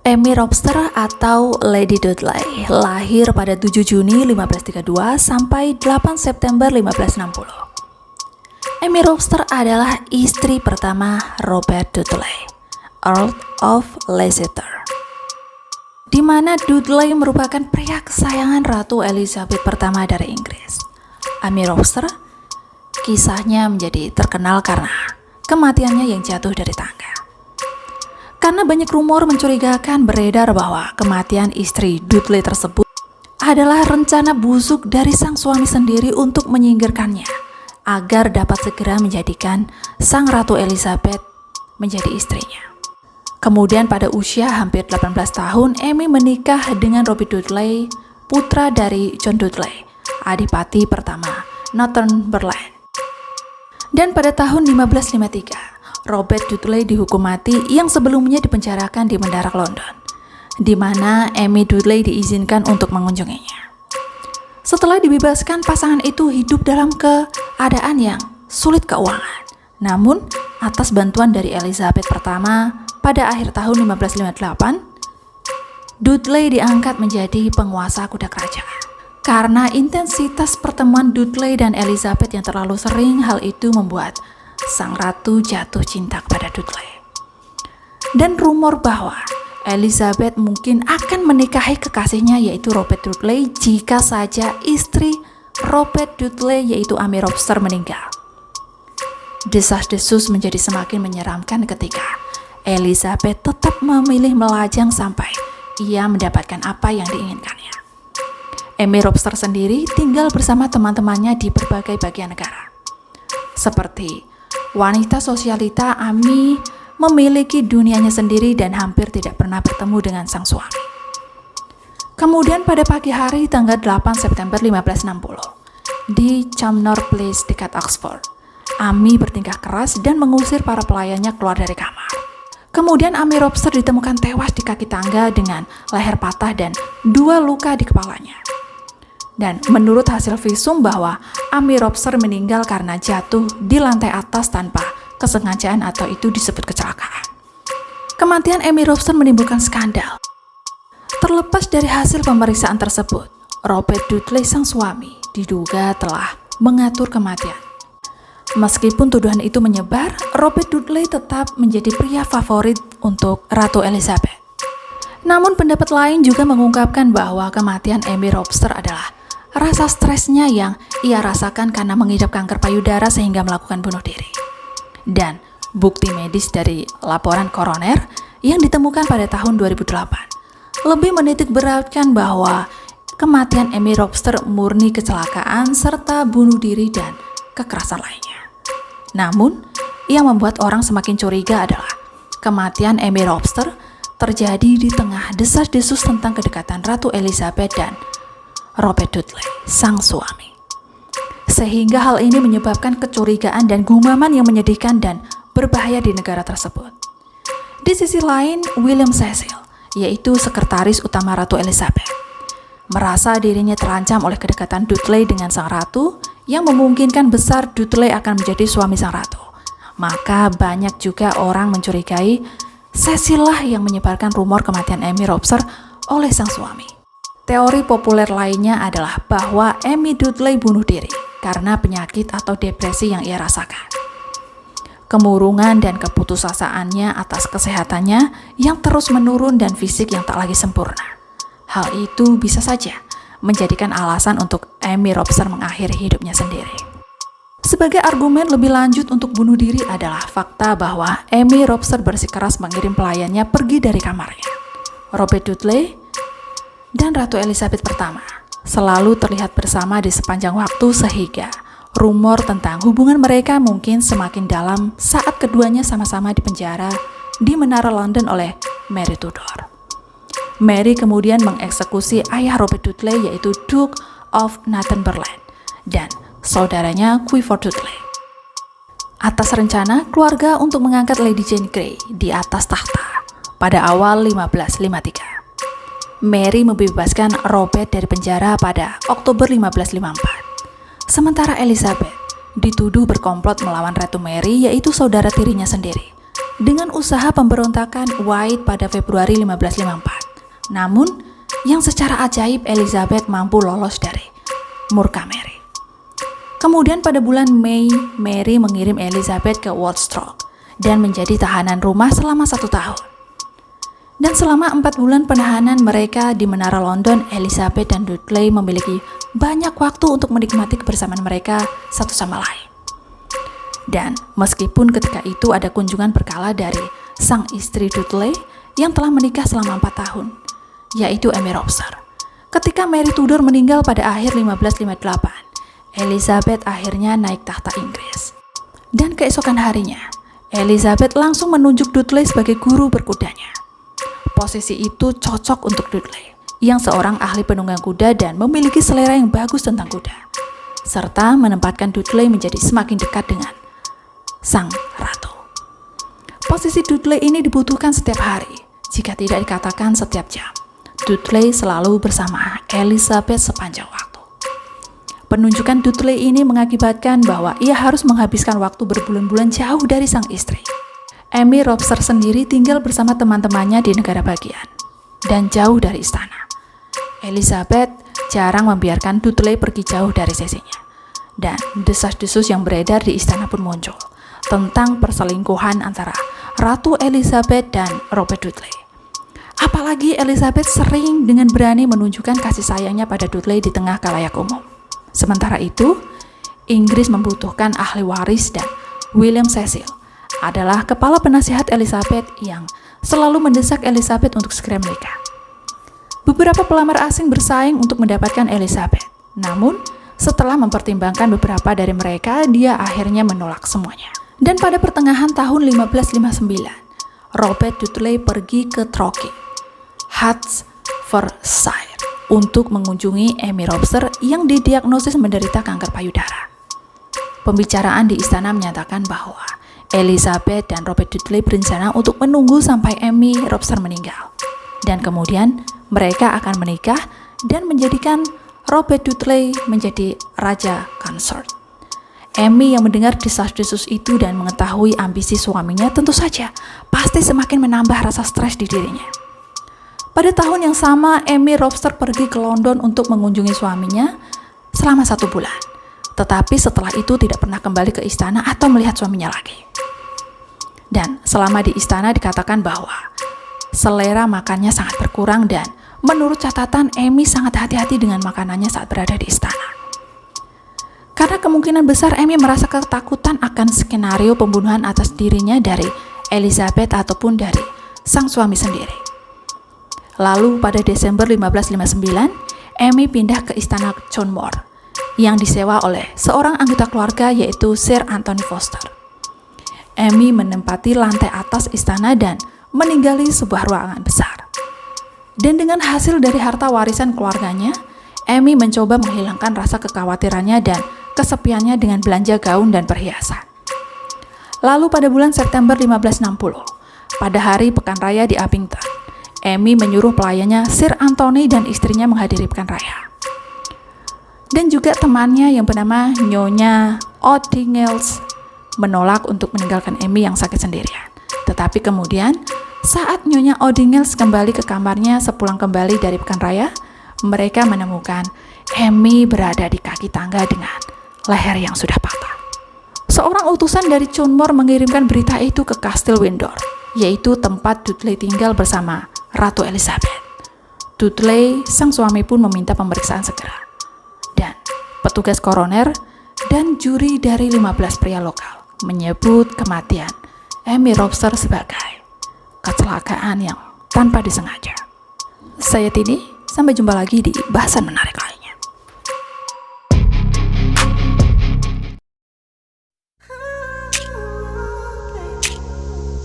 Amy Robster atau Lady Dudley lahir pada 7 Juni 1532 sampai 8 September 1560. Amy Robster adalah istri pertama Robert Dudley, Earl of Leicester, di mana Dudley merupakan pria kesayangan Ratu Elizabeth pertama dari Inggris. Amy Robster kisahnya menjadi terkenal karena kematiannya yang jatuh dari tangga. Karena banyak rumor mencurigakan beredar bahwa kematian istri Dudley tersebut adalah rencana busuk dari sang suami sendiri untuk menyingkirkannya agar dapat segera menjadikan sang Ratu Elizabeth menjadi istrinya. Kemudian pada usia hampir 18 tahun, Amy menikah dengan Robert Dudley, putra dari John Dudley, adipati pertama Northumberland. Dan pada tahun 1553, Robert Dudley dihukum mati yang sebelumnya dipenjarakan di Menara London, di mana Amy Dudley diizinkan untuk mengunjunginya. Setelah dibebaskan, pasangan itu hidup dalam keadaan yang sulit keuangan. Namun, atas bantuan dari Elizabeth pertama, pada akhir tahun 1558, Dudley diangkat menjadi penguasa kuda kerajaan. Karena intensitas pertemuan Dudley dan Elizabeth yang terlalu sering, hal itu membuat sang ratu jatuh cinta kepada Dudley. Dan rumor bahwa Elizabeth mungkin akan menikahi kekasihnya yaitu Robert Dudley jika saja istri Robert Dudley yaitu Amy Robster meninggal. Desas-desus menjadi semakin menyeramkan ketika Elizabeth tetap memilih melajang sampai ia mendapatkan apa yang diinginkannya. Amy Robster sendiri tinggal bersama teman-temannya di berbagai bagian negara. Seperti wanita sosialita, Amy memiliki dunianya sendiri dan hampir tidak pernah bertemu dengan sang suami. Kemudian pada pagi hari tanggal 8 September 1560, di Cumnor Place dekat Oxford, Amy bertingkah keras dan mengusir para pelayannya keluar dari kamar. Kemudian Amy Robster ditemukan tewas di kaki tangga dengan leher patah dan 2 luka di kepalanya. Dan menurut hasil visum bahwa Amy Robster meninggal karena jatuh di lantai atas tanpa kesengajaan atau itu disebut kecelakaan. Kematian Amy Robster menimbulkan skandal. Terlepas dari hasil pemeriksaan tersebut, Robert Dudley sang suami diduga telah mengatur kematian. Meskipun tuduhan itu menyebar, Robert Dudley tetap menjadi pria favorit untuk Ratu Elizabeth. Namun pendapat lain juga mengungkapkan bahwa kematian Amy Robster adalah rasa stresnya yang ia rasakan karena mengidap kanker payudara sehingga melakukan bunuh diri. Dan bukti medis dari laporan koroner yang ditemukan pada tahun 2008 lebih menitik beratkan bahwa kematian Amy Robster murni kecelakaan serta bunuh diri dan kekerasan lainnya. Namun, yang membuat orang semakin curiga adalah kematian Amy Robster terjadi di tengah desas-desus tentang kedekatan Ratu Elizabeth dan Robert Dudley, sang suami. Sehingga hal ini menyebabkan kecurigaan dan gumaman yang menyedihkan dan berbahaya di negara tersebut. Di sisi lain, William Cecil, yaitu sekretaris utama Ratu Elizabeth, merasa dirinya terancam oleh kedekatan Dudley dengan sang ratu yang memungkinkan besar Dudley akan menjadi suami sang ratu. Maka banyak juga orang mencurigai Cecil lah yang menyebarkan rumor kematian Amy Robster oleh sang suami. Teori populer lainnya adalah bahwa Amy Dudley bunuh diri karena penyakit atau depresi yang ia rasakan. Kemurungan dan keputusasaannya atas kesehatannya yang terus menurun dan fisik yang tak lagi sempurna. Hal itu bisa saja menjadikan alasan untuk Amy Robster mengakhiri hidupnya sendiri. Sebagai argumen lebih lanjut untuk bunuh diri adalah fakta bahwa Amy Robster bersikeras mengirim pelayannya pergi dari kamarnya. Robert Dudley dan Ratu Elizabeth pertama selalu terlihat bersama di sepanjang waktu sehingga rumor tentang hubungan mereka mungkin semakin dalam saat keduanya sama-sama dipenjara di Menara London oleh Mary Tudor. Mary kemudian mengeksekusi ayah Robert Dudley yaitu Duke of Northumberland dan saudaranya Clifford Dudley atas rencana keluarga untuk mengangkat Lady Jane Grey di atas tahta pada awal 1553. Mary membebaskan Robert dari penjara pada Oktober 1554. Sementara Elizabeth dituduh berkomplot melawan Ratu Mary yaitu saudara tirinya sendiri. dengan usaha pemberontakan White pada Februari 1554. Namun, yang secara ajaib Elizabeth mampu lolos dari murka Mary. Kemudian pada bulan Mei, Mary mengirim Elizabeth ke Woodstock dan menjadi tahanan rumah selama 1 tahun. Dan selama 4 bulan penahanan mereka di Menara London, Elizabeth dan Dudley memiliki banyak waktu untuk menikmati kebersamaan mereka satu sama lain. Dan meskipun ketika itu ada kunjungan berkala dari sang istri Dudley yang telah menikah selama 4 tahun, yaitu Amy Robster. Ketika Mary Tudor meninggal pada akhir 1558, Elizabeth akhirnya naik tahta Inggris. Dan keesokan harinya, Elizabeth langsung menunjuk Dudley sebagai guru berkudanya. Posisi itu cocok untuk Dudley, yang seorang ahli penunggang kuda dan memiliki selera yang bagus tentang kuda, serta menempatkan Dudley menjadi semakin dekat dengan sang ratu. Posisi Dudley ini dibutuhkan setiap hari, jika tidak dikatakan setiap jam. Dudley selalu bersama Elizabeth sepanjang waktu. Penunjukan Dudley ini mengakibatkan bahwa ia harus menghabiskan waktu berbulan-bulan jauh dari sang istri. Amy Robster sendiri tinggal bersama teman-temannya di negara bagian dan jauh dari istana. Elizabeth jarang membiarkan Dudley pergi jauh dari sisinya, dan desas-desus yang beredar di istana pun muncul tentang perselingkuhan antara Ratu Elizabeth dan Robert Dudley. Apalagi Elizabeth sering dengan berani menunjukkan kasih sayangnya pada Dudley di tengah khalayak umum. Sementara itu, Inggris membutuhkan ahli waris dan William Cecil adalah kepala penasihat Elizabeth yang selalu mendesak Elizabeth untuk segera menikah. Beberapa pelamar asing bersaing untuk mendapatkan Elizabeth. Namun, setelah mempertimbangkan beberapa dari mereka, dia akhirnya menolak semuanya. Dan pada pertengahan tahun 1559, Robert Dudley pergi ke Torquay, Hertfordshire, untuk mengunjungi Amy Robster yang didiagnosis menderita kanker payudara. Pembicaraan di istana menyatakan bahwa Elizabeth dan Robert Dudley berencana untuk menunggu sampai Amy Robster meninggal. Dan kemudian mereka akan menikah dan menjadikan Robert Dudley menjadi raja consort. Amy yang mendengar desas-desus itu dan mengetahui ambisi suaminya tentu saja pasti semakin menambah rasa stres di dirinya. Pada tahun yang sama, Amy Robster pergi ke London untuk mengunjungi suaminya selama 1 bulan. Tetapi setelah itu tidak pernah kembali ke istana atau melihat suaminya lagi. Dan selama di istana dikatakan bahwa selera makannya sangat berkurang dan menurut catatan Amy sangat hati-hati dengan makanannya saat berada di istana. Karena kemungkinan besar Amy merasa ketakutan akan skenario pembunuhan atas dirinya dari Elizabeth ataupun dari sang suami sendiri. Lalu pada Desember 1559, Amy pindah ke istana John Moore yang disewa oleh seorang anggota keluarga yaitu Sir Anthony Foster. Amy menempati lantai atas istana dan meninggali sebuah ruangan besar. Dan dengan hasil dari harta warisan keluarganya, Amy mencoba menghilangkan rasa kekhawatirannya dan kesepiannya dengan belanja gaun dan perhiasan. Lalu pada bulan September 1560, pada hari pekan raya di Abington, Amy menyuruh pelayannya Sir Anthony dan istrinya menghadiri pekan raya. Dan juga temannya yang bernama Nyonya O'Dinghells menolak untuk meninggalkan Amy yang sakit sendirian. Tetapi kemudian saat Nyonya O'Dinghells kembali ke kamarnya sepulang kembali dari pekan raya, mereka menemukan Amy berada di kaki tangga dengan leher yang sudah patah. Seorang utusan dari John Moore mengirimkan berita itu ke Kastil Windsor, yaitu tempat Dudley tinggal bersama Ratu Elizabeth. Dudley, sang suami pun meminta pemeriksaan segera. Dan petugas koroner dan juri dari 15 pria lokal menyebut kematian Amy Robster sebagai kecelakaan yang tanpa disengaja. Saya Tini, sampai jumpa lagi di bahasan menarik lain.